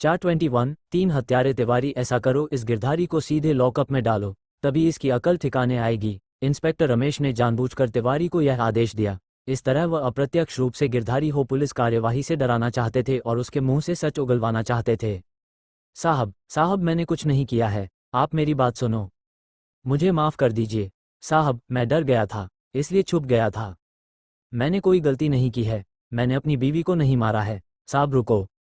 421 3 हत्यारे तिवारी, ऐसा करो, इस गिरधारी को सीधे लॉकअप में डालो, तभी इसकी अकल ठिकाने आएगी। इंस्पेक्टर रमेश ने जानबूझकर तिवारी को यह आदेश दिया। इस तरह वह अप्रत्यक्ष रूप से गिरधारी हो पुलिस कार्यवाही से डराना चाहते थे और उसके मुंह से सच उगलवाना चाहते थे। साहब मैंने कुछ नहीं किया है, आप मेरी बात सुनो, मुझे माफ़ कर दीजिए। साहब, मैं डर गया था, इसलिए छुप गया था, मैंने कोई गलती नहीं की है, मैंने अपनी बीवी को नहीं मारा है। साहब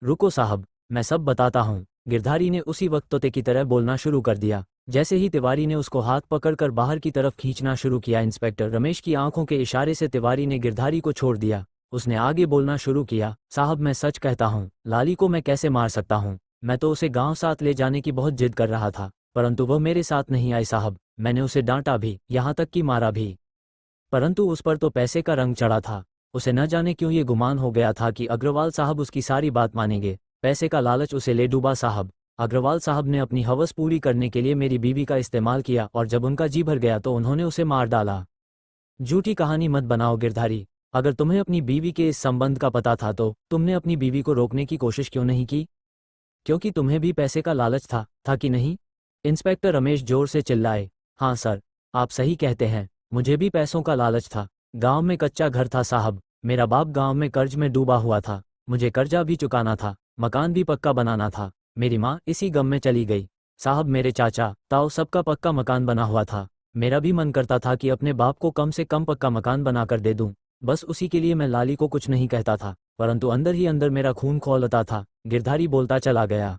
रुको साहब, मैं सब बताता हूँ। गिरधारी ने उसी वक्त तोते की तरह बोलना शुरू कर दिया। जैसे ही तिवारी ने उसको हाथ पकड़कर बाहर की तरफ खींचना शुरू किया, इंस्पेक्टर रमेश की आंखों के इशारे से तिवारी ने गिरधारी को छोड़ दिया। उसने आगे बोलना शुरू किया, साहब मैं सच कहता हूँ, लाली को मैं कैसे मार सकता हूँ, मैं तो उसे गाँव साथ ले जाने की बहुत जिद कर रहा था, परंतु वह मेरे साथ नहीं आई साहब। मैंने उसे डांटा भी, यहाँ तक कि मारा भी, परंतु उस पर तो पैसे का रंग चढ़ा था। उसे न जाने क्यों ये गुमान हो गया था कि अग्रवाल साहब उसकी सारी बात मानेंगे। पैसे का लालच उसे ले डूबा साहब। अग्रवाल साहब ने अपनी हवस पूरी करने के लिए मेरी बीवी का इस्तेमाल किया और जब उनका जी भर गया तो उन्होंने उसे मार डाला। झूठी कहानी मत बनाओ गिरधारी, अगर तुम्हें अपनी बीवी के इस संबंध का पता था तो तुमने अपनी बीवी को रोकने की कोशिश क्यों नहीं की? क्योंकि तुम्हें भी पैसे का लालच था कि नहीं? इंस्पेक्टर रमेश जोर से चिल्लाए। हाँ सर, आप सही कहते हैं, मुझे भी पैसों का लालच था। गांव में कच्चा घर था साहब, मेरा बाप गांव में कर्ज में डूबा हुआ था, मुझे कर्जा भी चुकाना था, मकान भी पक्का बनाना था। मेरी माँ इसी गम में चली गई साहब, मेरे चाचा ताऊ सबका पक्का मकान बना हुआ था। मेरा भी मन करता था कि अपने बाप को कम से कम पक्का मकान बनाकर दे दूं, बस उसी के लिए मैं लाली को कुछ नहीं कहता था, परंतु अंदर ही अंदर मेरा खून खौलता था। गिरधारी बोलता चला गया।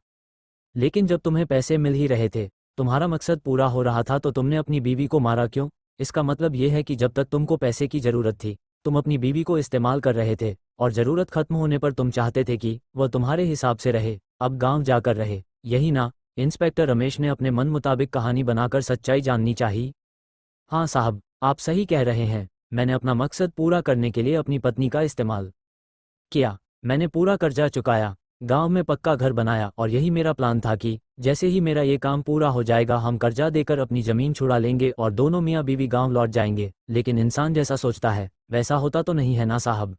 लेकिन जब तुम्हें पैसे मिल ही रहे थे, तुम्हारा मकसद पूरा हो रहा था, तो तुमने अपनी बीवी को मारा क्यों? इसका मतलब यह है कि जब तक तुमको पैसे की जरूरत थी, तुम अपनी बीवी को इस्तेमाल कर रहे थे और जरूरत खत्म होने पर तुम चाहते थे कि वह तुम्हारे हिसाब से रहे, अब गांव जाकर रहे, यही ना? इंस्पेक्टर रमेश ने अपने मन मुताबिक कहानी बनाकर सच्चाई जाननी चाहिए। हाँ साहब, आप सही कह रहे हैं, मैंने अपना मकसद पूरा करने के लिए अपनी पत्नी का इस्तेमाल किया। मैंने पूरा कर्जा चुकाया, गांव में पक्का घर बनाया और यही मेरा प्लान था कि जैसे ही मेरा ये काम पूरा हो जाएगा हम कर्जा देकर अपनी ज़मीन छुड़ा लेंगे और दोनों मियाँ बीवी गांव लौट जाएंगे। लेकिन इंसान जैसा सोचता है वैसा होता तो नहीं है ना साहब।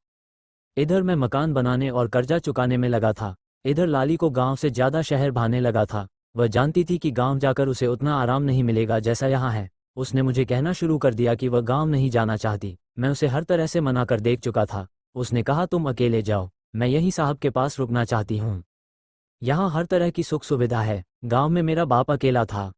इधर मैं मकान बनाने और कर्जा चुकाने में लगा था, इधर लाली को गांव से ज़्यादा शहर भाने लगा था। वह जानती थी कि गांव जाकर उसे उतना आराम नहीं मिलेगा जैसा यहाँ है। उसने मुझे कहना शुरू कर दिया कि वह गांव नहीं जाना चाहती। मैं उसे हर तरह से मना कर देख चुका था। उसने कहा तुम अकेले जाओ, मैं यहीं साहब के पास रुकना चाहती हूँ, यहाँ हर तरह की सुख सुविधा है। गांव में मेरा बाप अकेला था,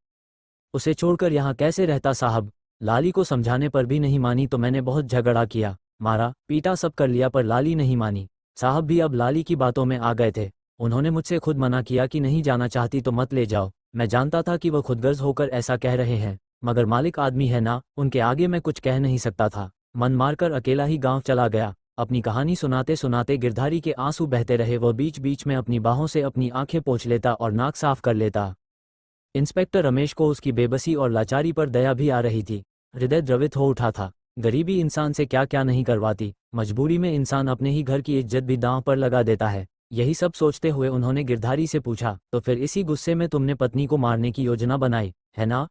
उसे छोड़कर यहाँ कैसे रहता साहब? लाली को समझाने पर भी नहीं मानी तो मैंने बहुत झगड़ा किया, मारा पीटा सब कर लिया, पर लाली नहीं मानी। साहब भी अब लाली की बातों में आ गए थे। उन्होंने मुझसे खुद मना किया कि नहीं जाना चाहती तो मत ले जाओ। मैं जानता था कि वह खुदगर्ज होकर ऐसा कह रहे हैं, मगर मालिक आदमी है ना, उनके आगे मैं कुछ कह नहीं सकता था। मन मारकर अकेला ही गाँव चला गया। अपनी कहानी सुनाते सुनाते गिरधारी के आंसू बहते रहे। वह बीच बीच में अपनी बाहों से अपनी आंखें पोंछ लेता और नाक साफ कर लेता। इंस्पेक्टर रमेश को उसकी बेबसी और लाचारी पर दया भी आ रही थी। हृदय द्रवित हो उठा था। गरीबी इंसान से क्या क्या नहीं करवाती, मजबूरी में इंसान अपने ही घर की इज्जत भी दांव पर लगा देता है। यही सब सोचते हुए उन्होंने गिरधारी से पूछा, तो फिर इसी गुस्से में तुमने पत्नी को मारने की योजना बनाई है ना?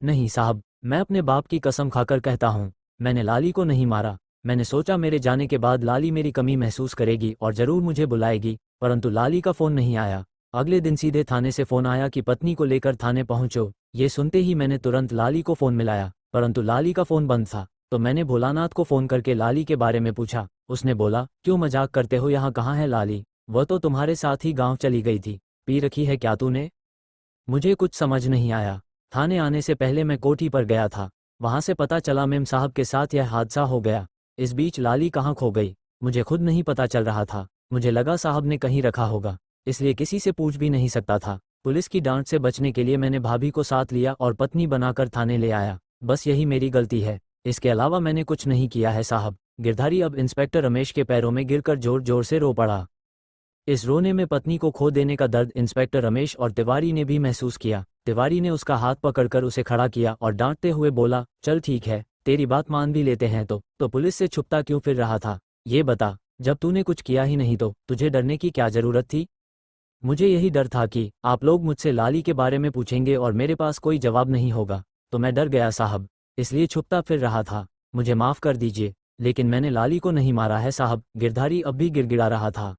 नहीं साहब, मैं अपने बाप की कसम खाकर कहता हूँ, मैंने लाली को नहीं मारा। मैंने सोचा मेरे जाने के बाद लाली मेरी कमी महसूस करेगी और ज़रूर मुझे बुलाएगी, परंतु लाली का फ़ोन नहीं आया। अगले दिन सीधे थाने से फ़ोन आया कि पत्नी को लेकर थाने पहुंचो। ये सुनते ही मैंने तुरंत लाली को फ़ोन मिलाया, परंतु लाली का फ़ोन बंद था। तो मैंने भोलानाथ को फ़ोन करके लाली के बारे में पूछा। उसने बोला, क्यों मजाक करते हो, यहाँ कहाँ है लाली? वह तो तुम्हारे साथ ही गाँव चली गई थी। पी रखी है क्या तूने? मुझे कुछ समझ नहीं आया। थाने आने से पहले मैं कोठी पर गया था, वहाँ से पता चला मेम साहब के साथ यह हादसा हो गया। इस बीच लाली कहाँ खो गई मुझे खुद नहीं पता चल रहा था। मुझे लगा साहब ने कहीं रखा होगा, इसलिए किसी से पूछ भी नहीं सकता था। पुलिस की डांट से बचने के लिए मैंने भाभी को साथ लिया और पत्नी बनाकर थाने ले आया। बस यही मेरी गलती है, इसके अलावा मैंने कुछ नहीं किया है साहब। गिरधारी अब इंस्पेक्टर रमेश के पैरों में गिरकर जोर जोर से रो पड़ा। इस रोने में पत्नी को खो देने का दर्द इंस्पेक्टर रमेश और तिवारी ने भी महसूस किया। तिवारी ने उसका हाथ पकड़कर उसे खड़ा किया और डांटते हुए बोला, चल ठीक है, तेरी बात मान भी लेते हैं तो पुलिस से छुपता क्यों फिर रहा था? ये बता, जब तूने कुछ किया ही नहीं तो तुझे डरने की क्या जरूरत थी? मुझे यही डर था कि आप लोग मुझसे लाली के बारे में पूछेंगे और मेरे पास कोई जवाब नहीं होगा, तो मैं डर गया साहब, इसलिए छुपता फिर रहा था। मुझे माफ़ कर दीजिए, लेकिन मैंने लाली को नहीं मारा है साहब। गिरधारी अब भी गिड़गिड़ा रहा था।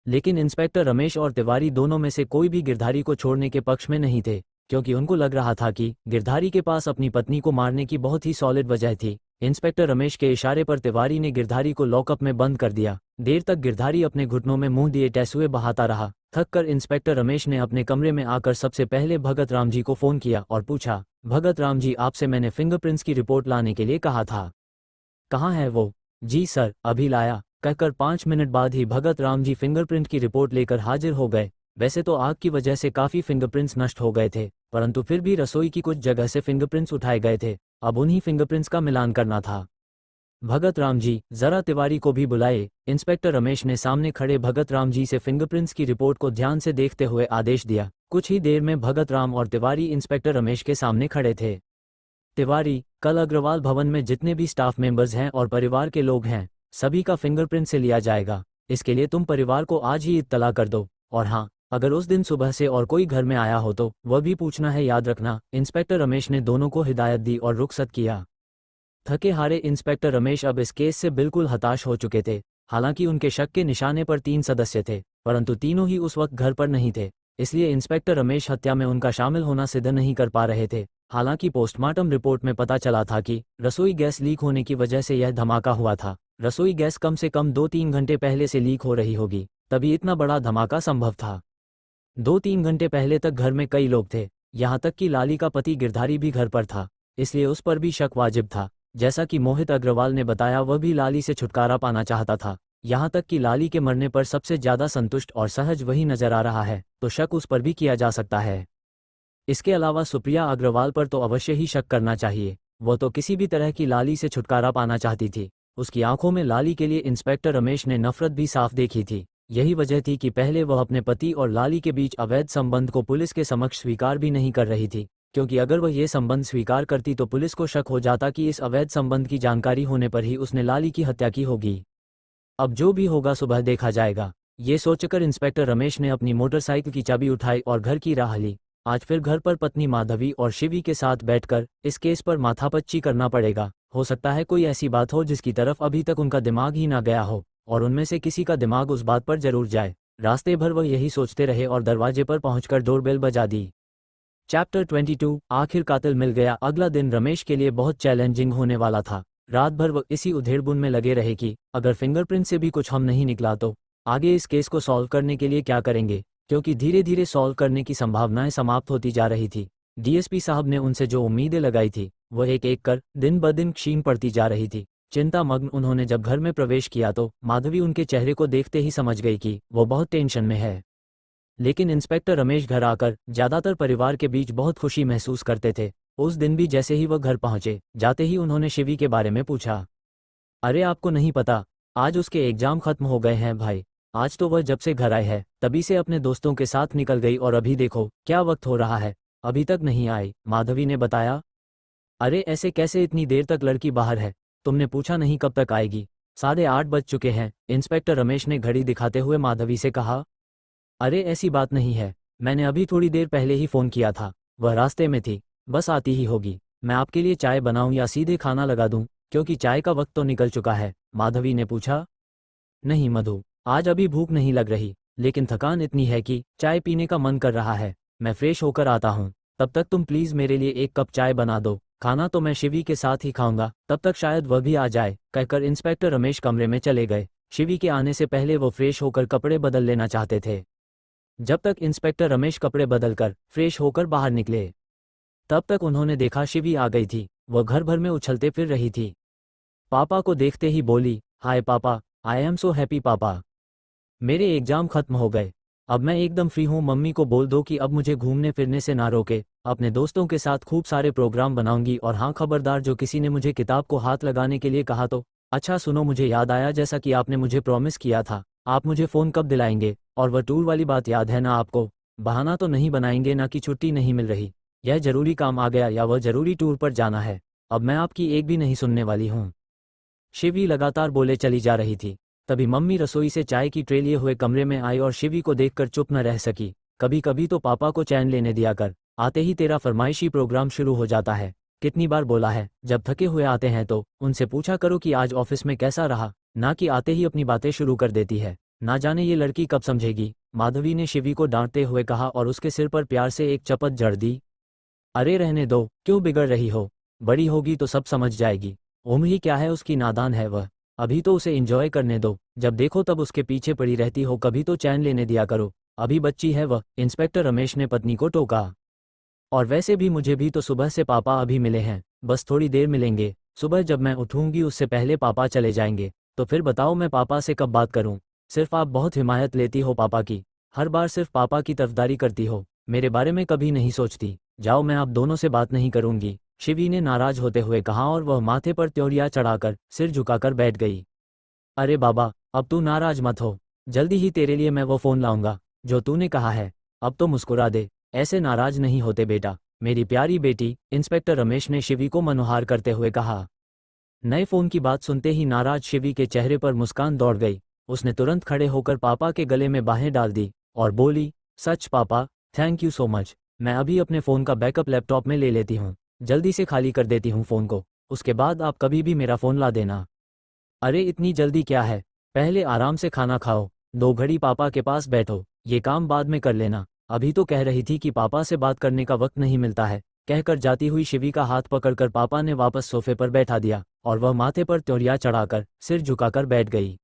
लेकिन इंस्पेक्टर रमेश और तिवारी दोनों में से कोई भी गिरधारी को छोड़ने के पक्ष में नहीं थे, क्योंकि उनको लग रहा था कि गिरधारी के पास अपनी पत्नी को मारने की बहुत ही सॉलिड वजह थी। इंस्पेक्टर रमेश के इशारे पर तिवारी ने गिरधारी को लॉकअप में बंद कर दिया। देर तक गिरधारी अपने घुटनों में मुंह दिए टैसुए बहाता रहा। थक कर इंस्पेक्टर रमेश ने अपने कमरे में आकर सबसे पहले भगत राम जी को फोन किया और पूछा, भगत राम जी, आपसे मैंने फिंगरप्रिंट्स की रिपोर्ट लाने के लिए कहा था, कहाँ है वो? जी सर, अभी लाया, कहकर 5 मिनट बाद ही भगत राम जी फिंगरप्रिंट की रिपोर्ट लेकर हाजिर हो गए। वैसे तो आग की वजह से काफ़ी फिंगरप्रिंट्स नष्ट हो गए थे, परंतु फिर भी रसोई की कुछ जगह से फिंगरप्रिंट्स उठाए गए थे। अब उन्हीं फिंगरप्रिंट्स का मिलान करना था। भगत राम जी, जरा तिवारी को भी बुलाए। इंस्पेक्टर रमेश ने सामने खड़े भगत राम जी से फिंगरप्रिंट्स की रिपोर्ट को ध्यान से देखते हुए आदेश दिया। कुछ ही देर में भगत राम और तिवारी इंस्पेक्टर रमेश के सामने खड़े थे। तिवारी, कल अग्रवाल भवन में जितने भी स्टाफ मेंबर्स हैं और परिवार के लोग हैं, सभी का फिंगरप्रिंट से लिया जाएगा। इसके लिए तुम परिवार को आज ही इत्तला कर दो, और हाँ, अगर उस दिन सुबह से और कोई घर में आया हो तो वह भी पूछना है, याद रखना। इंस्पेक्टर रमेश ने दोनों को हिदायत दी और रुखसत किया। थके हारे इंस्पेक्टर रमेश अब इस केस से बिल्कुल हताश हो चुके थे। हालांकि उनके शक के निशाने पर 3 सदस्य थे, परंतु तीनों ही उस वक्त घर पर नहीं थे, इसलिए इंस्पेक्टर रमेश हत्या में उनका शामिल होना सिद्ध नहीं कर पा रहे थे। हालांकि पोस्टमार्टम रिपोर्ट में पता चला था कि रसोई गैस लीक होने की वजह से यह धमाका हुआ था। रसोई गैस कम से कम 2-3 घंटे पहले से लीक हो रही होगी, तभी इतना बड़ा धमाका संभव था। 2-3 घंटे पहले तक घर में कई लोग थे, यहाँ तक कि लाली का पति गिरधारी भी घर पर था, इसलिए उस पर भी शक वाजिब था। जैसा कि मोहित अग्रवाल ने बताया, वह भी लाली से छुटकारा पाना चाहता था। यहाँ तक कि लाली के मरने पर सबसे ज्यादा संतुष्ट और सहज वही नजर आ रहा है, तो शक उस पर भी किया जा सकता है। इसके अलावा सुप्रिया अग्रवाल पर तो अवश्य ही शक करना चाहिए। वह तो किसी भी तरह की लाली से छुटकारा पाना चाहती थी। उसकी आंखों में लाली के लिए इंस्पेक्टर रमेश ने नफरत भी साफ देखी थी। यही वजह थी कि पहले वह अपने पति और लाली के बीच अवैध संबंध को पुलिस के समक्ष स्वीकार भी नहीं कर रही थी, क्योंकि अगर वह ये संबंध स्वीकार करती तो पुलिस को शक हो जाता कि इस अवैध संबंध की जानकारी होने पर ही उसने लाली की हत्या की होगी। अब जो भी होगा सुबह देखा जाएगा। ये सोचकर इंस्पेक्टर रमेश ने अपनी मोटरसाइकिल की चाबी उठाई और घर की राह ली। आज फिर घर पर पत्नी माधवी और शिवी के साथ बैठकर इस केस पर माथापच्ची करना पड़ेगा। हो सकता है कोई ऐसी बात हो जिसकी तरफ अभी तक उनका दिमाग ही ना गया हो, और उनमें से किसी का दिमाग उस बात पर जरूर जाए। रास्ते भर वह यही सोचते रहे और दरवाजे पर पहुंचकर डोरबेल बजा दी। चैप्टर 22, आखिर कातिल मिल गया। अगला दिन रमेश के लिए बहुत चैलेंजिंग होने वाला था। रात भर वह इसी उधेड़बुन में लगे रहे कि अगर फिंगरप्रिंट से भी कुछ हम नहीं निकला तो आगे इस केस को सॉल्व करने के लिए क्या करेंगे, क्योंकि धीरे धीरे सॉल्व करने की संभावनाएं समाप्त होती जा रही थी। डीएसपी साहब ने उनसे जो उम्मीदें लगाई थी वह एक एक कर दिन ब दिन क्षीण पड़ती जा रही थी। चिंतामग्न उन्होंने जब घर में प्रवेश किया तो माधवी उनके चेहरे को देखते ही समझ गई कि वो बहुत टेंशन में है। लेकिन इंस्पेक्टर रमेश घर आकर ज्यादातर परिवार के बीच बहुत खुशी महसूस करते थे। उस दिन भी जैसे ही वह घर पहुंचे, जाते ही उन्होंने शिवी के बारे में पूछा। अरे आपको नहीं पता, आज उसके एग्जाम खत्म हो गए हैं भाई। आज तो वह जब से घर आए है तभी से अपने दोस्तों के साथ निकल गई, और अभी देखो क्या वक्त हो रहा है, अभी तक नहीं आई, माधवी ने बताया। अरे ऐसे कैसे, इतनी देर तक लड़की बाहर है, तुमने पूछा नहीं कब तक आएगी? 8:30 बज चुके हैं, इंस्पेक्टर रमेश ने घड़ी दिखाते हुए माधवी से कहा। अरे ऐसी बात नहीं है, मैंने अभी थोड़ी देर पहले ही फ़ोन किया था, वह रास्ते में थी, बस आती ही होगी। मैं आपके लिए चाय बनाऊं या सीधे खाना लगा दूं, क्योंकि चाय का वक्त तो निकल चुका है, माधवी ने पूछा। नहीं मधु, आज अभी भूख नहीं लग रही, लेकिन थकान इतनी है कि चाय पीने का मन कर रहा है। मैं फ्रेश होकर आता हूँ, तब तक तुम प्लीज़ मेरे लिए 1 कप चाय बना दो। खाना तो मैं शिवी के साथ ही खाऊंगा, तब तक शायद वह भी आ जाए, कहकर इंस्पेक्टर रमेश कमरे में चले गए। शिवी के आने से पहले वो फ्रेश होकर कपड़े बदल लेना चाहते थे। जब तक इंस्पेक्टर रमेश कपड़े बदलकर फ्रेश होकर बाहर निकले, तब तक उन्होंने देखा शिवी आ गई थी। वह घर भर में उछलते फिर रही थी। पापा को देखते ही बोली, हाय पापा, आई एम सो हैप्पी पापा, मेरे एग्जाम खत्म हो गए, अब मैं एकदम फ्री हूँ। मम्मी को बोल दो कि अब मुझे घूमने फिरने से ना रोके, अपने दोस्तों के साथ खूब सारे प्रोग्राम बनाऊंगी। और हाँ खबरदार, जो किसी ने मुझे किताब को हाथ लगाने के लिए कहा तो। अच्छा सुनो, मुझे याद आया, जैसा कि आपने मुझे प्रॉमिस किया था, आप मुझे फ़ोन कब दिलाएंगे? और वह टूर वाली बात याद है ना आपको? बहाना तो नहीं बनाएंगे ना कि छुट्टी नहीं मिल रही, यह जरूरी काम आ गया या वह जरूरी टूर पर जाना है। अब मैं आपकी एक भी नहीं सुनने वाली हूँ। शिवी लगातार बोले चली जा रही थी। तभी मम्मी रसोई से चाय की ट्रे लिए हुए कमरे में आई और शिवी को देखकर चुप न रह सकी। कभी कभी तो पापा को चैन लेने दिया कर, आते ही तेरा फरमाइशी प्रोग्राम शुरू हो जाता है। कितनी बार बोला है, जब थके हुए आते हैं तो उनसे पूछा करो कि आज ऑफिस में कैसा रहा, ना कि आते ही अपनी बातें शुरू कर देती है। ना जाने ये लड़की कब समझेगी, माधवी ने शिवी को डांटते हुए कहा और उसके सिर पर प्यार से एक चपत जड़ दी। अरे रहने दो, क्यों बिगड़ रही हो, बड़ी होगी तो सब समझ जाएगी। उम्र ही क्या है उसकी, नादान है वह, अभी तो उसे एंजॉय करने दो, जब देखो तब उसके पीछे पड़ी रहती हो, कभी तो चैन लेने दिया करो, अभी बच्ची है वह, इंस्पेक्टर रमेश ने पत्नी को टोका। और वैसे भी मुझे भी तो सुबह से पापा अभी मिले हैं, बस थोड़ी देर मिलेंगे, सुबह जब मैं उठूंगी उससे पहले पापा चले जाएंगे, तो फिर बताओ मैं पापा से कब बात करूं। सिर्फ आप बहुत हिमायत लेती हो पापा की, हर बार सिर्फ पापा की तरफदारी करती हो, मेरे बारे में कभी नहीं सोचती। जाओ, मैं आप दोनों से बात नहीं करूंगी, शिवी ने नाराज होते हुए कहा और वह माथे पर त्योरिया चढ़ाकर सिर झुकाकर बैठ गई। अरे बाबा, अब तू नाराज मत हो, जल्दी ही तेरे लिए मैं वो फ़ोन लाऊंगा जो तूने कहा है, अब तो मुस्कुरा दे, ऐसे नाराज नहीं होते बेटा, मेरी प्यारी बेटी, इंस्पेक्टर रमेश ने शिवी को मनोहार करते हुए कहा। नए फ़ोन की बात सुनते ही नाराज शिवी के चेहरे पर मुस्कान दौड़ गई, उसने तुरंत खड़े होकर पापा के गले में बाहें डाल दी और बोली, सच पापा, थैंक यू सो मच, मैं अभी अपने फ़ोन का बैकअप लैपटॉप में ले लेती हूँ, जल्दी से खाली कर देती हूँ फ़ोन को, उसके बाद आप कभी भी मेरा फ़ोन ला देना। अरे इतनी जल्दी क्या है, पहले आराम से खाना खाओ, 2 घड़ी पापा के पास बैठो, ये काम बाद में कर लेना, अभी तो कह रही थी कि पापा से बात करने का वक्त नहीं मिलता है, कहकर जाती हुई शिवी का हाथ पकड़कर पापा ने वापस सोफे पर बैठा दिया और वह माथे पर त्योरिया चढ़ाकर सिर झुकाकर बैठ गई।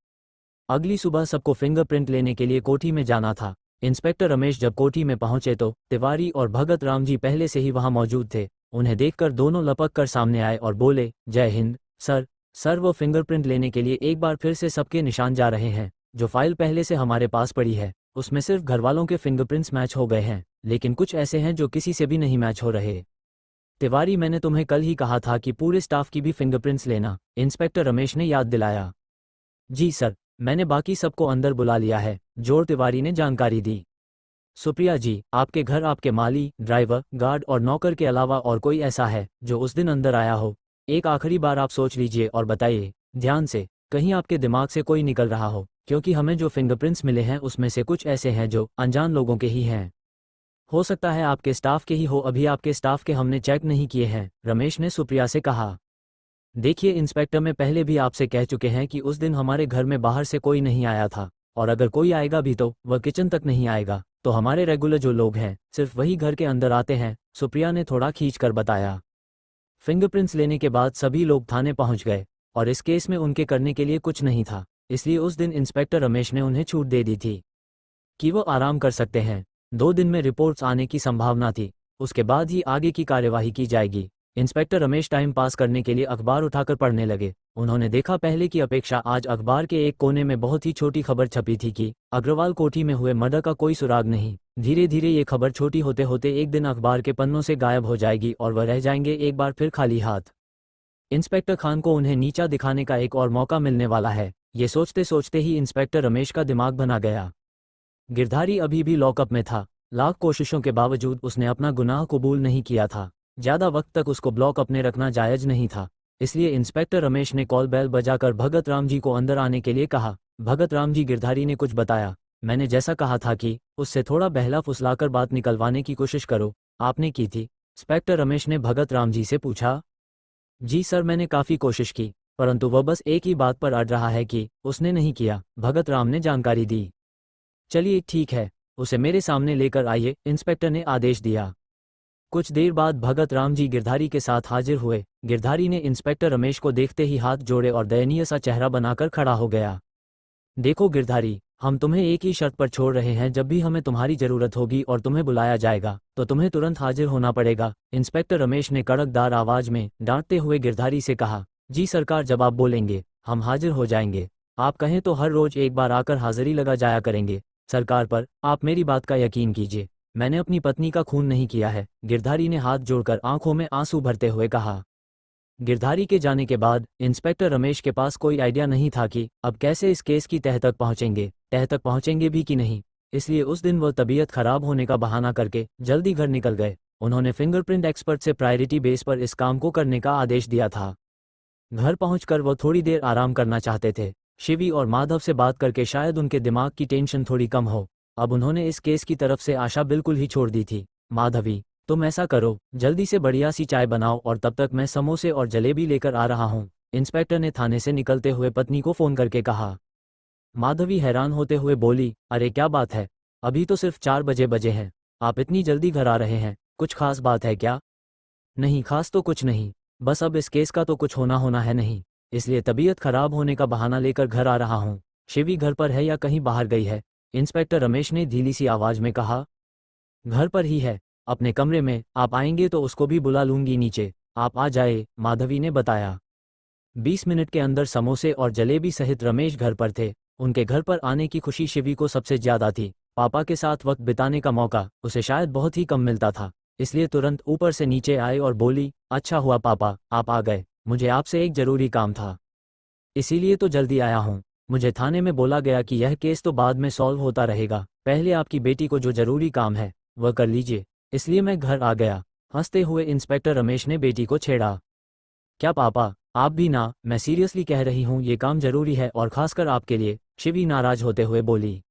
अगली सुबह सबको फिंगरप्रिंट लेने के लिए कोठी में जाना था। इंस्पेक्टर रमेश जब कोठी में पहुंचे तो तिवारी और भगत राम जी पहले से ही वहां मौजूद थे। उन्हें देखकर दोनों लपक कर सामने आए और बोले, जय हिंद सर वो फिंगरप्रिंट लेने के लिए एक बार फिर से सबके निशान जा रहे हैं। जो फाइल पहले से हमारे पास पड़ी है उसमें सिर्फ घरवालों के फिंगरप्रिंट्स मैच हो गए हैं, लेकिन कुछ ऐसे हैं जो किसी से भी नहीं मैच हो रहे। तिवारी, मैंने तुम्हें कल ही कहा था कि पूरे स्टाफ की भी फिंगरप्रिंट्स लेना, इंस्पेक्टर रमेश ने याद दिलाया। जी सर, मैंने बाकी सबको अंदर बुला लिया है, जोर तिवारी ने जानकारी दी। सुप्रिया जी, आपके घर आपके माली, ड्राइवर, गार्ड और नौकर के अलावा और कोई ऐसा है जो उस दिन अंदर आया हो? एक आखिरी बार आप सोच लीजिए और बताइए ध्यान से, कहीं आपके दिमाग से कोई निकल रहा हो, क्योंकि हमें जो फिंगरप्रिंट्स मिले हैं उसमें से कुछ ऐसे हैं जो अनजान लोगों के ही हैं। हो सकता है आपके स्टाफ के ही हो, अभी आपके स्टाफ के हमने चेक नहीं किए हैं, रमेश ने सुप्रिया से कहा। देखिए इंस्पेक्टर, मैं पहले भी आपसे कह चुके हैं कि उस दिन हमारे घर में बाहर से कोई नहीं आया था, और अगर कोई आएगा भी तो वह किचन तक नहीं आएगा, तो हमारे रेगुलर जो लोग हैं सिर्फ वही घर के अंदर आते हैं, सुप्रिया ने थोड़ा खींचकर बताया। फिंगरप्रिंट्स लेने के बाद सभी लोग थाने पहुंच गए और इस केस में उनके करने के लिए कुछ नहीं था, इसलिए उस दिन इंस्पेक्टर रमेश ने उन्हें छूट दे दी थी कि वो आराम कर सकते हैं। 2 दिन में रिपोर्ट्स आने की संभावना थी, उसके बाद ही आगे की कार्यवाही की जाएगी। इंस्पेक्टर रमेश टाइम पास करने के लिए अखबार उठाकर पढ़ने लगे। उन्होंने देखा पहले की अपेक्षा आज अखबार के एक कोने में बहुत ही छोटी खबर छपी थी कि अग्रवाल कोठी में हुए मर्डर का कोई सुराग नहीं। धीरे धीरे ये खबर छोटी होते होते एक दिन अखबार के पन्नों से गायब हो जाएगी और वह रह जाएंगे एक बार फिर खाली हाथ। इंस्पेक्टर खान को उन्हें नीचा दिखाने का एक और मौका मिलने वाला है, ये सोचते सोचते ही इंस्पेक्टर रमेश का दिमाग बना गया। गिरधारी अभी भी लॉकअप में था, लाख कोशिशों के बावजूद उसने अपना गुनाह कबूल नहीं किया था। ज्यादा वक्त तक उसको ब्लॉक अपने रखना जायज नहीं था, इसलिए इंस्पेक्टर रमेश ने कॉल बेल बजाकर भगत राम जी को अंदर आने के लिए कहा। भगत राम जी, गिरधारी ने कुछ बताया? मैंने जैसा कहा था कि उससे थोड़ा बहला फुसलाकर बात निकलवाने की कोशिश करो, आपने की थी? इंस्पेक्टर रमेश ने भगत राम जी से पूछा। जी सर, मैंने काफ़ी कोशिश की, परंतु वह बस एक ही बात पर अड़ रहा है कि उसने नहीं किया, भगत राम ने जानकारी दी। चलिए ठीक है, उसे मेरे सामने लेकर आइए, इंस्पेक्टर ने आदेश दिया। कुछ देर बाद भगत राम जी गिरधारी के साथ हाजिर हुए। गिरधारी ने इंस्पेक्टर रमेश को देखते ही हाथ जोड़े और दयनीय सा चेहरा बनाकर खड़ा हो गया। देखो गिरधारी, हम तुम्हें एक ही शर्त पर छोड़ रहे हैं, जब भी हमें तुम्हारी जरूरत होगी और तुम्हें बुलाया जाएगा तो तुम्हें तुरंत हाजिर होना पड़ेगा, इंस्पेक्टर रमेश ने कड़कदार आवाज में डांटते हुए गिरधारी से कहा। जी सरकार, जब आप बोलेंगे हम हाजिर हो जाएंगे, आप कहें तो हर रोज एक बार आकर हाजिरी लगा जाया करेंगे सरकार, पर आप मेरी बात का यकीन कीजिए, मैंने अपनी पत्नी का खून नहीं किया है, गिरधारी ने हाथ जोड़कर आंखों में आंसू भरते हुए कहा। गिरधारी के जाने के बाद इंस्पेक्टर रमेश के पास कोई आइडिया नहीं था कि अब कैसे इस केस की तह तक पहुंचेंगे भी कि नहीं, इसलिए उस दिन वो तबीयत खराब होने का बहाना करके जल्दी घर निकल गए। उन्होंने फिंगरप्रिंट एक्सपर्ट से प्रायोरिटी बेस पर इस काम को करने का आदेश दिया था। घर पहुंचकर वो थोड़ी देर आराम करना चाहते थे। शिवी और माधव से बात करके शायद उनके दिमाग की टेंशन थोड़ी कम हो। अब उन्होंने इस केस की तरफ से आशा बिल्कुल ही छोड़ दी थी। माधवी, तुम ऐसा करो, जल्दी से बढ़िया सी चाय बनाओ और तब तक मैं समोसे और जलेबी लेकर आ रहा हूँ, इंस्पेक्टर ने थाने से निकलते हुए पत्नी को फोन करके कहा। माधवी हैरान होते हुए बोली, अरे क्या बात है, अभी तो सिर्फ 4 बजे हैं, आप इतनी जल्दी घर आ रहे हैं, कुछ खास बात है क्या? नहीं, खास तो कुछ नहीं, बस अब इस केस का तो कुछ होना है नहीं, इसलिए तबीयत खराब होने का बहाना लेकर घर आ रहा हूँ। शिवी घर पर है या कहीं बाहर गई है? इंस्पेक्टर रमेश ने धीमी सी आवाज में कहा। घर पर ही है, अपने कमरे में, आप आएंगे तो उसको भी बुला लूंगी नीचे, आप आ जाए, माधवी ने बताया। 20 मिनट के अंदर समोसे और जलेबी सहित रमेश घर पर थे। उनके घर पर आने की खुशी शिवी को सबसे ज्यादा थी। पापा के साथ वक्त बिताने का मौका उसे शायद बहुत ही कम मिलता था, इसलिए तुरंत ऊपर से नीचे आई और बोली, अच्छा हुआ पापा आप आ गए, मुझे आपसे एक जरूरी काम था, इसीलिए तो जल्दी आया हूँ। मुझे थाने में बोला गया कि यह केस तो बाद में सॉल्व होता रहेगा, पहले आपकी बेटी को जो जरूरी काम है वह कर लीजिए, इसलिए मैं घर आ गया। हंसते हुए इंस्पेक्टर रमेश ने बेटी को छेड़ा। क्या पापा, आप भी ना, मैं सीरियसली कह रही हूँ, ये काम जरूरी है और खासकर आपके लिए, शिवी नाराज होते हुए बोली।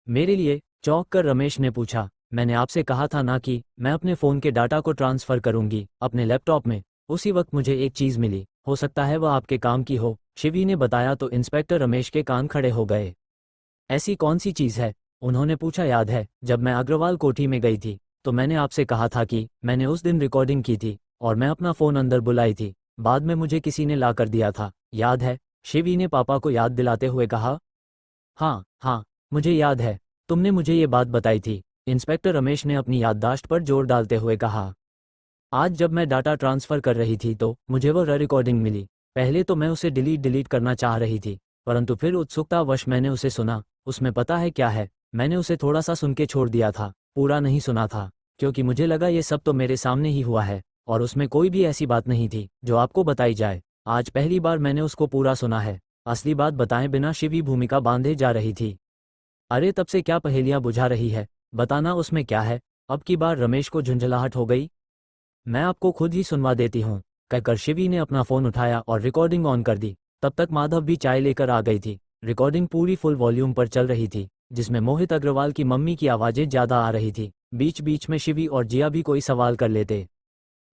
मेरे लिए? चौंक कर रमेश ने पूछा, मैंने आपसे कहा था ना कि मैं अपने फ़ोन के डाटा को ट्रांसफ़र करूंगी अपने लैपटॉप में। उसी वक्त मुझे एक चीज़ मिली, हो सकता है वह आपके काम की हो, शिवी ने बताया तो इंस्पेक्टर रमेश के कान खड़े हो गए। ऐसी कौन सी चीज़ है? उन्होंने पूछा। याद है जब मैं अग्रवाल कोठी में गई थी तो मैंने आपसे कहा था कि मैंने उस दिन रिकॉर्डिंग की थी और मैं अपना फ़ोन अंदर बुलाई थी, बाद में मुझे किसी ने ला कर दिया था, याद है? शिवी ने पापा को याद दिलाते हुए कहा। हाँ हाँ, मुझे याद है, तुमने मुझे ये बात बताई थी, इंस्पेक्टर रमेश ने अपनी याददाश्त पर जोर डालते हुए कहा। आज जब मैं डाटा ट्रांसफ़र कर रही थी तो मुझे वह रिकॉर्डिंग मिली। पहले तो मैं उसे डिलीट करना चाह रही थी, परंतु फिर उत्सुकतावश मैंने उसे सुना। उसमें पता है क्या है, मैंने उसे थोड़ा सा सुन के छोड़ दिया था, पूरा नहीं सुना था, क्योंकि मुझे लगा ये सब तो मेरे सामने ही हुआ है और उसमें कोई भी ऐसी बात नहीं थी जो आपको बताई जाए। आज पहली बार मैंने उसको पूरा सुना है। असली बात बताए बिना शिवी भूमिका बांधे जा रही थी। अरे तब से क्या पहेलियां बुझा रही है, बताना उसमें क्या है? अब की बार रमेश को झुंझलाहट हो गई। मैं आपको खुद ही सुनवा देती हूँ, कहकर शिवी ने अपना फ़ोन उठाया और रिकॉर्डिंग ऑन कर दी। तब तक माधव भी चाय लेकर आ गई थी। रिकॉर्डिंग पूरी फुल वॉल्यूम पर चल रही थी, जिसमें मोहित अग्रवाल की मम्मी की आवाज़ें ज़्यादा आ रही थी। बीच बीच में शिवी और जिया भी कोई सवाल कर लेते।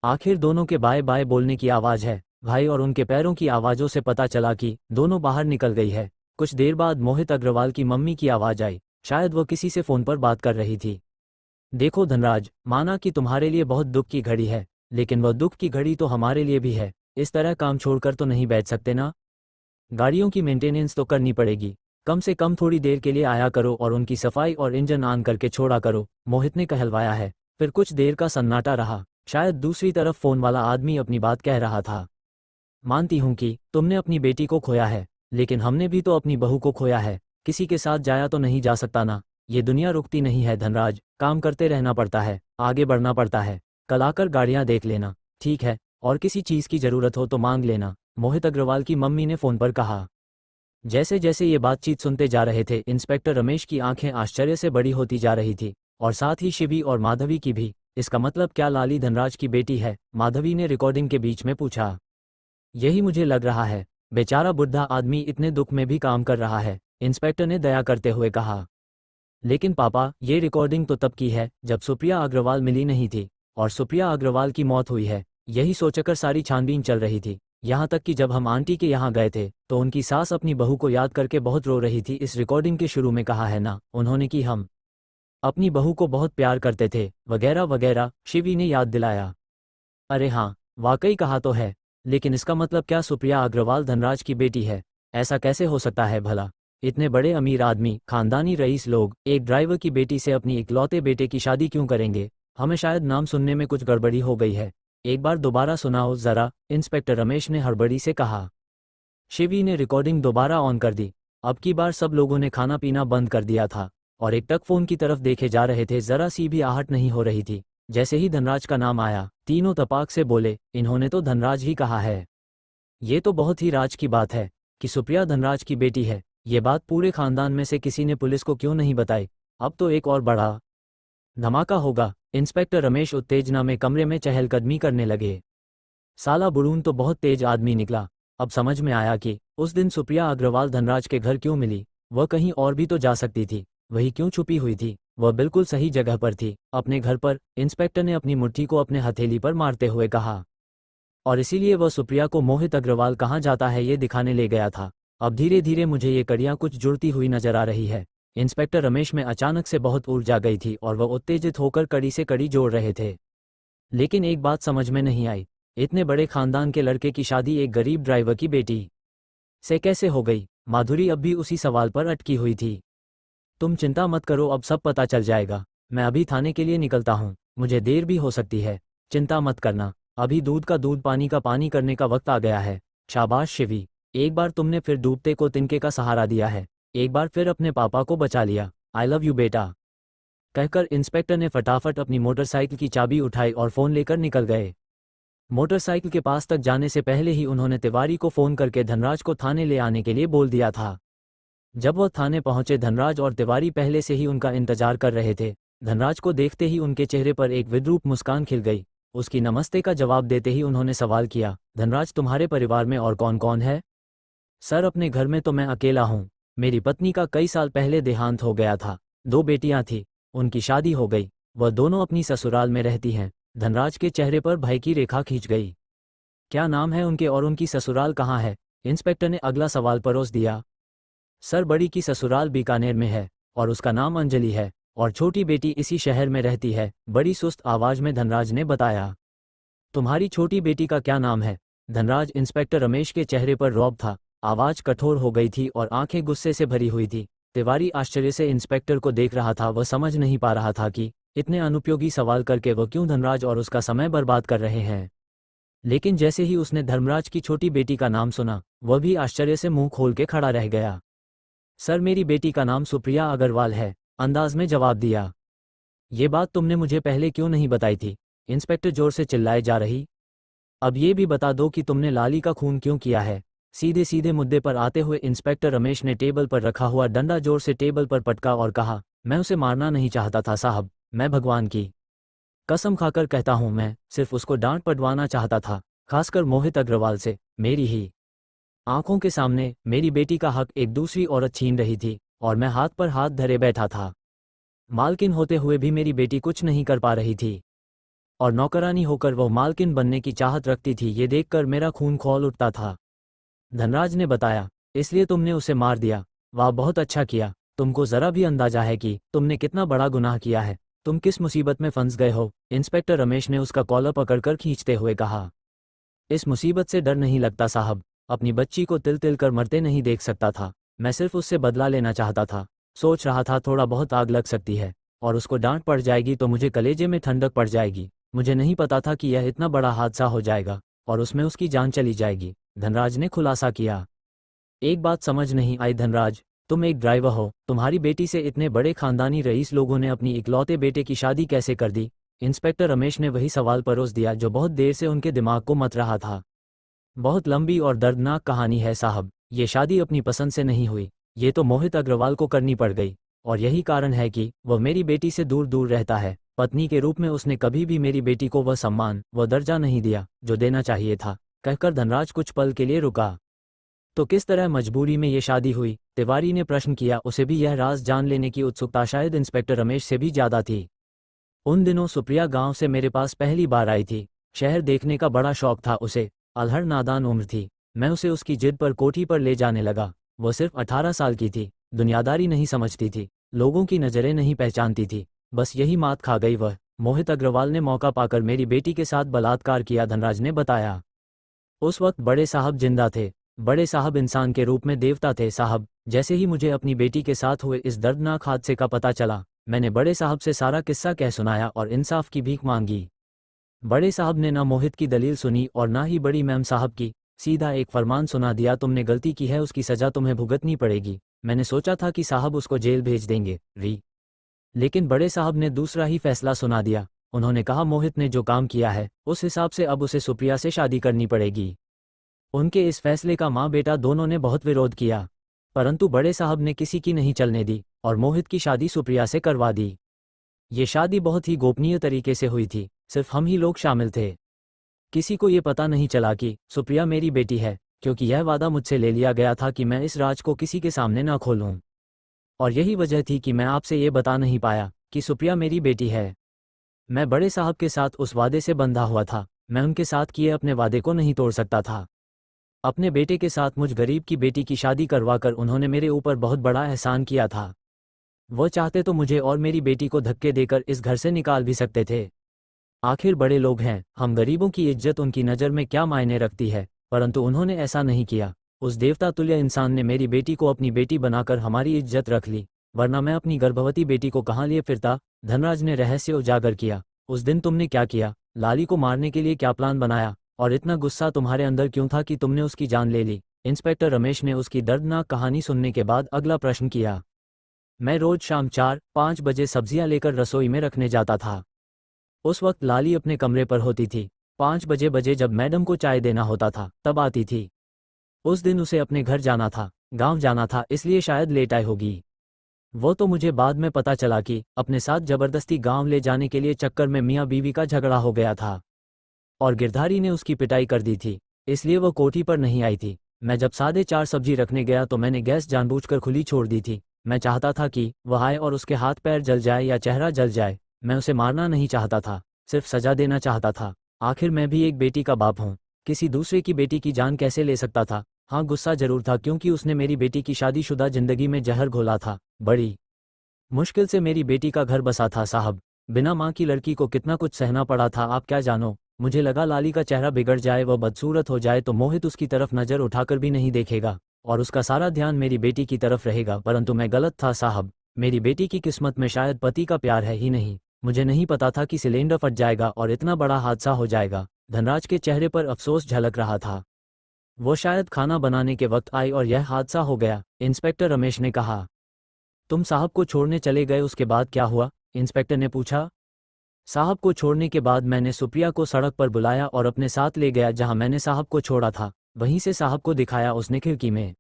आखिर दोनों के बाय बाय बोलने की आवाज़ है भाई, और उनके पैरों की आवाज़ों से पता चला कि दोनों बाहर निकल गई है। कुछ देर बाद मोहित अग्रवाल की मम्मी की आवाज़ आई, शायद वो किसी से फ़ोन पर बात कर रही थी। देखो धनराज, माना कि तुम्हारे लिए बहुत दुख की घड़ी है, लेकिन वह दुख की घड़ी तो हमारे लिए भी है। इस तरह काम छोड़कर तो नहीं बैठ सकते ना, गाड़ियों की मेंटेनेंस तो करनी पड़ेगी, कम से कम थोड़ी देर के लिए आया करो और उनकी सफाई और इंजन ऑन करके छोड़ा करो, मोहित ने कहलवाया है। फिर कुछ देर का सन्नाटा रहा, शायद दूसरी तरफ फ़ोन वाला आदमी अपनी बात कह रहा था। मानती हूँ कि तुमने अपनी बेटी को खोया है, लेकिन हमने भी तो अपनी बहू को खोया है, किसी के साथ जाया तो नहीं जा सकता ना। ये दुनिया रुकती नहीं है धनराज, काम करते रहना पड़ता है, आगे बढ़ना पड़ता है। कल आकर गाड़ियाँ देख लेना, ठीक है? और किसी चीज़ की ज़रूरत हो तो मांग लेना, मोहित अग्रवाल की मम्मी ने फ़ोन पर कहा। जैसे जैसे ये बातचीत सुनते जा रहे थे, इंस्पेक्टर रमेश की आंखें आश्चर्य से बड़ी होती जा रही थी, और साथ ही शिवी और माधवी की भी। इसका मतलब क्या लाली धनराज की बेटी है? माधवी ने रिकॉर्डिंग के बीच में पूछा। यही मुझे लग रहा है, बेचारा बुढ़ा आदमी इतने दुख में भी काम कर रहा है, इंस्पेक्टर ने दया करते हुए कहा। लेकिन पापा, ये रिकॉर्डिंग तो तब की है जब सुप्रिया अग्रवाल मिली नहीं थी, और सुप्रिया अग्रवाल की मौत हुई है, यही सोचकर सारी छानबीन चल रही थी। यहाँ तक कि जब हम आंटी के यहाँ गए थे तो उनकी सास अपनी बहू को याद करके बहुत रो रही थी। इस रिकॉर्डिंग के शुरू में कहा है ना उन्होंने कि हम अपनी बहू को बहुत प्यार करते थे, वगैरह वगैरह, शिवी ने याद दिलाया। अरे हाँ, वाकई कहा तो है, लेकिन इसका मतलब क्या सुप्रिया अग्रवाल धनराज की बेटी है? ऐसा कैसे हो सकता है भला? इतने बड़े अमीर आदमी, खानदानी रईस लोग एक ड्राइवर की बेटी से अपनी इकलौते बेटे की शादी क्यों करेंगे? हमें शायद नाम सुनने में कुछ गड़बड़ी हो गई है, एक बार दोबारा सुनाओ ज़रा, इंस्पेक्टर रमेश ने हड़बड़ी से कहा। शिवी ने रिकॉर्डिंग दोबारा ऑन कर दी। अब की बार सब लोगों ने खाना पीना बंद कर दिया था और एकटक फ़ोन की तरफ देखे जा रहे थे। ज़रा सी भी आहट नहीं हो रही थी। जैसे ही धनराज का नाम आया, तीनों तपाक से बोले, इन्होंने तो धनराज ही कहा है। ये तो बहुत ही राज की बात है कि सुप्रिया धनराज की बेटी है। ये बात पूरे खानदान में से किसी ने पुलिस को क्यों नहीं बताई? अब तो एक और बड़ा धमाका होगा। इंस्पेक्टर रमेश उत्तेजना में कमरे में चहलकदमी करने लगे। साला बुड़ून तो बहुत तेज आदमी निकला। अब समझ में आया कि उस दिन सुप्रिया अग्रवाल धनराज के घर क्यों मिली। वह कहीं और भी तो जा सकती थी, वही क्यों छुपी हुई थी? वह बिल्कुल सही जगह पर थी, अपने घर पर। इंस्पेक्टर ने अपनी मुट्ठी को अपने हथेली पर मारते हुए कहा। और इसीलिए वह सुप्रिया को मोहित अग्रवाल कहाँ जाता है ये दिखाने ले गया था। अब धीरे धीरे मुझे ये कड़ियाँ कुछ जुड़ती हुई नजर आ रही है। इंस्पेक्टर रमेश में अचानक से बहुत ऊर्जा गई थी और वह उत्तेजित होकर कड़ी से कड़ी जोड़ रहे थे। लेकिन एक बात समझ में नहीं आई, इतने बड़े खानदान के लड़के की शादी एक गरीब ड्राइवर की बेटी से कैसे हो गई? माधुरी अब भी उसी सवाल पर अटकी हुई थी। तुम चिंता मत करो, अब सब पता चल जाएगा। मैं अभी थाने के लिए निकलता हूँ, मुझे देर भी हो सकती है। चिंता मत करना, अभी दूध का दूध पानी का पानी करने का वक्त आ गया है। शाबाश शिवी, एक बार तुमने फिर डूबते को तिनके का सहारा दिया है, एक बार फिर अपने पापा को बचा लिया। आई लव यू बेटा, कहकर इंस्पेक्टर ने फटाफट अपनी मोटरसाइकिल की चाबी उठाई और फ़ोन लेकर निकल गए। मोटरसाइकिल के पास तक जाने से पहले ही उन्होंने तिवारी को फ़ोन करके धनराज को थाने ले आने के लिए बोल दिया था। जब वह थाने पहुंचे, धनराज और तिवारी पहले से ही उनका इंतजार कर रहे थे। धनराज को देखते ही उनके चेहरे पर एक विद्रूप मुस्कान खिल गई। उसकी नमस्ते का जवाब देते ही उन्होंने सवाल किया, धनराज तुम्हारे परिवार में और कौन कौन है? सर, अपने घर में तो मैं अकेला हूँ। मेरी पत्नी का कई साल पहले देहांत हो गया था। 2 बेटियां थी, उनकी शादी हो गई, वह दोनों अपनी ससुराल में रहती हैं। धनराज के चेहरे पर भय की रेखा खींच गई। क्या नाम है उनके और उनकी ससुराल कहाँ है? इंस्पेक्टर ने अगला सवाल परोस दिया। सर, बड़ी की ससुराल बीकानेर में है और उसका नाम अंजलि है, और छोटी बेटी इसी शहर में रहती है। बड़ी सुस्त आवाज में धनराज ने बताया। तुम्हारी छोटी बेटी का क्या नाम है? धनराज, इंस्पेक्टर रमेश के चेहरे पर रौब था, आवाज कठोर हो गई थी और आंखें गुस्से से भरी हुई थी। तिवारी आश्चर्य से इंस्पेक्टर को देख रहा था। वह समझ नहीं पा रहा था कि इतने अनुपयोगी सवाल करके वह क्यों धनराज और उसका समय बर्बाद कर रहे हैं। लेकिन जैसे ही उसने धर्मराज की छोटी बेटी का नाम सुना, वह भी आश्चर्य से मुंह खोल के खड़ा रह गया। सर, मेरी बेटी का नाम सुप्रिया अग्रवाल है, अंदाज में जवाब दिया। ये बात तुमने मुझे पहले क्यों नहीं बताई थी? इंस्पेक्टर जोर से चिल्लाए जा रही। अब ये भी बता दो कि तुमने लाली का खून क्यों किया है? सीधे सीधे मुद्दे पर आते हुए इंस्पेक्टर रमेश ने टेबल पर रखा हुआ डंडा जोर से टेबल पर पटका और कहा, मैं उसे मारना नहीं चाहता था साहब, मैं भगवान की कसम खाकर कहता हूं, मैं सिर्फ उसको डांट पड़वाना चाहता था, खासकर मोहित अग्रवाल से। मेरी ही आंखों के सामने मेरी बेटी का हक एक दूसरी औरत छीन रही थी और मैं हाथ पर हाथ धरे बैठा था। मालकिन होते हुए भी मेरी बेटी कुछ नहीं कर पा रही थी और नौकरानी होकर वह मालकिन बनने की चाहत रखती थी। ये देखकर मेरा खून खौल उठता था। धनराज ने बताया, इसलिए तुमने उसे मार दिया? वाह, बहुत अच्छा किया। तुमको जरा भी अंदाजा है कि तुमने कितना बड़ा गुनाह किया है? तुम किस मुसीबत में फंस गए हो? इंस्पेक्टर रमेश ने उसका कॉलर पकड़कर खींचते हुए कहा। इस मुसीबत से डर नहीं लगता साहब, अपनी बच्ची को तिल तिल कर मरते नहीं देख सकता था। मैं सिर्फ उससे बदला लेना चाहता था। सोच रहा था थोड़ा बहुत आग लग सकती है और उसको डांट पड़ जाएगी तो मुझे कलेजे में ठंडक पड़ जाएगी। मुझे नहीं पता था कि यह इतना बड़ा हादसा हो जाएगा और उसमें उसकी जान चली जाएगी, धनराज ने खुलासा किया। एक बात समझ नहीं आई धनराज, तुम एक ड्राइवर हो, तुम्हारी बेटी से इतने बड़े खानदानी रईस लोगों ने अपनी इकलौते बेटे की शादी कैसे कर दी? इंस्पेक्टर रमेश ने वही सवाल परोस दिया जो बहुत देर से उनके दिमाग को मथ रहा था। बहुत लंबी और दर्दनाक कहानी है साहब। ये शादी अपनी पसंद से नहीं हुई, ये तो मोहित अग्रवाल को करनी पड़ गई और यही कारण है कि वह मेरी बेटी से दूर दूर रहता है। पत्नी के रूप में उसने कभी भी मेरी बेटी को वह सम्मान, वह दर्जा नहीं दिया जो देना चाहिए था। कहकर धनराज कुछ पल के लिए रुका। तो किस तरह मजबूरी में ये शादी हुई? तिवारी ने प्रश्न किया। उसे भी यह राज जान लेने की उत्सुकता शायद इंस्पेक्टर रमेश से भी ज्यादा थी। उन दिनों सुप्रिया गांव से मेरे पास पहली बार आई थी। शहर देखने का बड़ा शौक था उसे, अलहड़ नादान उम्र थी। मैं उसे उसकी जिद पर कोठी पर ले जाने लगा। वो सिर्फ 18 साल की थी, दुनियादारी नहीं समझती थी, लोगों की नज़रें नहीं पहचानती थी, बस यही मात खा गई वह। मोहित अग्रवाल ने मौका पाकर मेरी बेटी के साथ बलात्कार किया, धनराज ने बताया। उस वक्त बड़े साहब जिंदा थे। बड़े साहब इंसान के रूप में देवता थे साहब। जैसे ही मुझे अपनी बेटी के साथ हुए इस दर्दनाक हादसे का पता चला, मैंने बड़े साहब से सारा किस्सा कह सुनाया और इंसाफ की भीख मांगी। बड़े साहब ने ना मोहित की दलील सुनी और ना ही बड़ी मैम साहब की, सीधा एक फरमान सुना दिया, तुमने गलती की है, उसकी सजा तुम्हें भुगतनी पड़ेगी। मैंने सोचा था कि साहब उसको जेल भेज देंगे लेकिन बड़े साहब ने दूसरा ही फैसला सुना दिया। उन्होंने कहा, मोहित ने जो काम किया है उस हिसाब से अब उसे सुप्रिया से शादी करनी पड़ेगी। उनके इस फैसले का माँ बेटा दोनों ने बहुत विरोध किया, परंतु बड़े साहब ने किसी की नहीं चलने दी और मोहित की शादी सुप्रिया से करवा दी। ये शादी बहुत ही गोपनीय तरीके से हुई थी, सिर्फ हम ही लोग शामिल थे। किसी को ये पता नहीं चला कि सुप्रिया मेरी बेटी है, क्योंकि यह वादा मुझसे ले लिया गया था कि मैं इस राज को किसी के सामने ना खोलूं। और यही वजह थी कि मैं आपसे ये बता नहीं पाया कि सुप्रिया मेरी बेटी है। मैं बड़े साहब के साथ उस वादे से बंधा हुआ था, मैं उनके साथ किए अपने वादे को नहीं तोड़ सकता था। अपने बेटे के साथ मुझ गरीब की बेटी की शादी करवाकर उन्होंने मेरे ऊपर बहुत बड़ा एहसान किया था। वो चाहते तो मुझे और मेरी बेटी को धक्के देकर इस घर से निकाल भी सकते थे। आखिर बड़े लोग हैं, हम गरीबों की इज्जत उनकी नज़र में क्या मायने रखती है, परंतु उन्होंने ऐसा नहीं किया। उस देवता तुल्य इंसान ने मेरी बेटी को अपनी बेटी बनाकर हमारी इज्जत रख ली, वरना मैं अपनी गर्भवती बेटी को कहाँ लिए फिरता। धनराज ने रहस्य उजागर किया। उस दिन तुमने क्या किया? लाली को मारने के लिए क्या प्लान बनाया? और इतना गुस्सा तुम्हारे अंदर क्यों था कि तुमने उसकी जान ले ली? इंस्पेक्टर रमेश ने उसकी दर्दनाक कहानी सुनने के बाद अगला प्रश्न किया। मैं रोज शाम 4-5 बजे सब्जियां लेकर रसोई में रखने जाता था। उस वक्त लाली अपने कमरे पर होती थी। 5 बजे जब मैडम को चाय देना होता था तब आती थी। उस दिन उसे अपने घर जाना था, गांव जाना था, इसलिए शायद लेट आई होगी। वो तो मुझे बाद में पता चला कि अपने साथ जबरदस्ती गांव ले जाने के लिए चक्कर में मियाँ बीवी का झगड़ा हो गया था और गिरधारी ने उसकी पिटाई कर दी थी, इसलिए वो कोठी पर नहीं आई थी। मैं जब 4:30 सब्जी रखने गया तो मैंने गैस जानबूझकर खुली छोड़ दी थी। मैं चाहता था कि वह आए और उसके हाथ पैर जल जाए या चेहरा जल जाए। मैं उसे मारना नहीं चाहता था, सिर्फ सजा देना चाहता था। आखिर मैं भी एक बेटी का बाप हूँ, किसी दूसरे की बेटी की जान कैसे ले सकता था? हाँ, गुस्सा जरूर था क्योंकि उसने मेरी बेटी की शादीशुदा जिंदगी में जहर घोला था। बड़ी मुश्किल से मेरी बेटी का घर बसा था साहब। बिना माँ की लड़की को कितना कुछ सहना पड़ा था आप क्या जानो। मुझे लगा लाली का चेहरा बिगड़ जाए, वह बदसूरत हो जाए तो मोहित उसकी तरफ नज़र उठाकर भी नहीं देखेगा और उसका सारा ध्यान मेरी बेटी की तरफ रहेगा। परंतु मैं गलत था साहब। मेरी बेटी की किस्मत में शायद पति का प्यार है ही नहीं। मुझे नहीं पता था कि सिलेंडर फट जाएगा और इतना बड़ा हादसा हो जाएगा। धनराज के चेहरे पर अफसोस झलक रहा था। वो शायद खाना बनाने के वक्त आई और यह हादसा हो गया। इंस्पेक्टर रमेश ने कहा। तुम साहब को छोड़ने चले गए, उसके बाद क्या हुआ? इंस्पेक्टर ने पूछा। साहब को छोड़ने के बाद मैंने सुप्रिया को सड़क पर बुलाया और अपने साथ ले गया जहां मैंने साहब को छोड़ा था। वहीं से साहब को दिखाया। उसने खिड़की में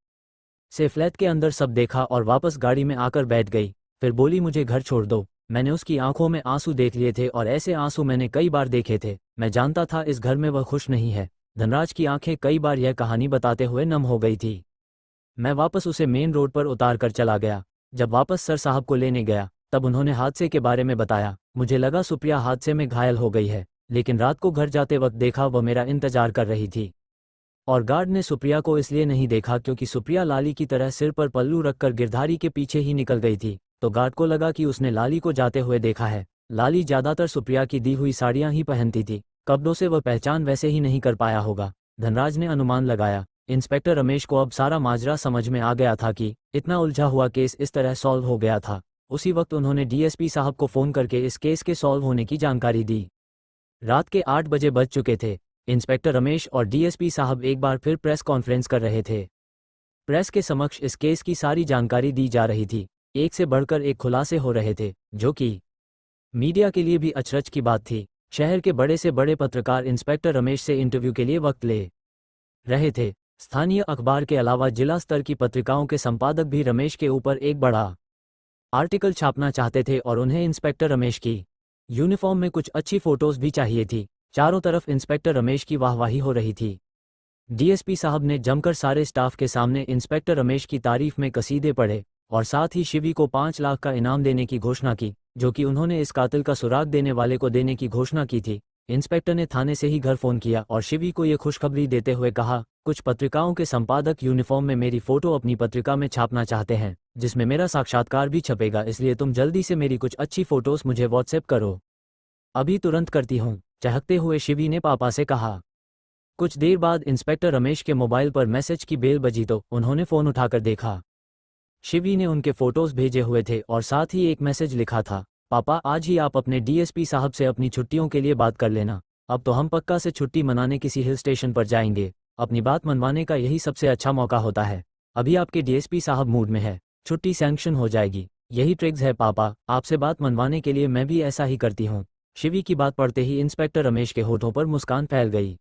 से फ्लैट के अंदर सब देखा और वापस गाड़ी में आकर बैठ गई। फिर बोली मुझे घर छोड़ दो। मैंने उसकी आंखों में आंसू देख लिए थे और ऐसे आंसू मैंने कई बार देखे थे। मैं जानता था इस घर में वह खुश नहीं है। धनराज की आंखें कई बार यह कहानी बताते हुए नम हो गई थी। मैं वापस उसे मेन रोड पर उतार कर चला गया। जब वापस सर साहब को लेने गया तब उन्होंने हादसे के बारे में बताया। मुझे लगा सुप्रिया हादसे में घायल हो गई है, लेकिन रात को घर जाते वक्त देखा वह मेरा इंतजार कर रही थी। और गार्ड ने सुप्रिया को इसलिए नहीं देखा क्योंकि सुप्रिया लाली की तरह सिर पर पल्लू रखकर गिरधारी के पीछे ही निकल गई थी। तो गार्ड को लगा कि उसने लाली को जाते हुए देखा है। लाली ज्यादातर सुप्रिया की दी हुई साड़ियां ही पहनती थी, कपड़ों से वह पहचान वैसे ही नहीं कर पाया होगा। धनराज ने अनुमान लगाया। इंस्पेक्टर रमेश को अब सारा माजरा समझ में आ गया था कि इतना उलझा हुआ केस इस तरह सॉल्व हो गया था। उसी वक्त उन्होंने डीएसपी साहब को फ़ोन करके इस केस के सॉल्व होने की जानकारी दी। रात के 8 बजे बज चुके थे। इंस्पेक्टर रमेश और डीएसपी साहब एक बार फिर प्रेस कॉन्फ्रेंस कर रहे थे। प्रेस के समक्ष इस केस की सारी जानकारी दी जा रही थी। एक से बढ़कर एक खुलासे हो रहे थे, जो कि मीडिया के लिए भी अचरज की बात थी। शहर के बड़े से बड़े पत्रकार इंस्पेक्टर रमेश से इंटरव्यू के लिए वक्त ले रहे थे। स्थानीय अखबार के अलावा जिला स्तर की पत्रिकाओं के संपादक भी रमेश के ऊपर एक बड़ा आर्टिकल छापना चाहते थे और उन्हें इंस्पेक्टर रमेश की यूनिफॉर्म में कुछ अच्छी फोटोज भी चाहिए थी। चारों तरफ इंस्पेक्टर रमेश की वाहवाही हो रही थी। डीएसपी साहब ने जमकर सारे स्टाफ के सामने इंस्पेक्टर रमेश की तारीफ में कसीदे पढ़े और साथ ही शिवी को 5 लाख का इनाम देने की घोषणा की, जो कि उन्होंने इस कातिल का सुराग देने वाले को देने की घोषणा की थी। इंस्पेक्टर ने थाने से ही घर फोन किया और शिवी को ये खुशखबरी देते हुए कहा, कुछ पत्रिकाओं के संपादक यूनिफॉर्म में मेरी फोटो अपनी पत्रिका में छापना चाहते हैं, जिसमें मेरा साक्षात्कार भी छपेगा, इसलिए तुम जल्दी से मेरी कुछ अच्छी फोटोज मुझे व्हाट्सएप करो। अभी तुरंत करती हूँ, चहकते हुए शिवी ने पापा से कहा। कुछ देर बाद इंस्पेक्टर रमेश के मोबाइल पर मैसेज की बेल बजी तो उन्होंने फ़ोन उठाकर देखा। शिवी ने उनके फोटोज भेजे हुए थे और साथ ही एक मैसेज लिखा था, पापा आज ही आप अपने डीएसपी साहब से अपनी छुट्टियों के लिए बात कर लेना। अब तो हम पक्का से छुट्टी मनाने किसी हिल स्टेशन पर जाएंगे। अपनी बात मनवाने का यही सबसे अच्छा मौका होता है। अभी आपके डीएसपी साहब मूड में है, छुट्टी सैंक्शन हो जाएगी। यही ट्रिक्स है पापा, आपसे बात मनवाने के लिए मैं भी ऐसा ही करती हूँ। शिवी की बात पढ़ते ही इंस्पेक्टर रमेश के होठों पर मुस्कान फैल गई।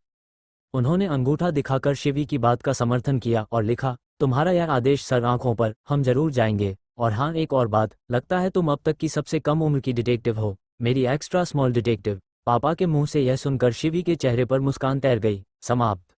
उन्होंने अंगूठा दिखाकर शिवी की बात का समर्थन किया और लिखा, तुम्हारा यह आदेश सर आंखों पर, हम जरूर जाएंगे। और हाँ, एक और बात, लगता है तुम अब तक की सबसे कम उम्र की डिटेक्टिव हो, मेरी एक्स्ट्रा स्मॉल डिटेक्टिव। पापा के मुंह से यह सुनकर शिवी के चेहरे पर मुस्कान तैर गई। समाप्त।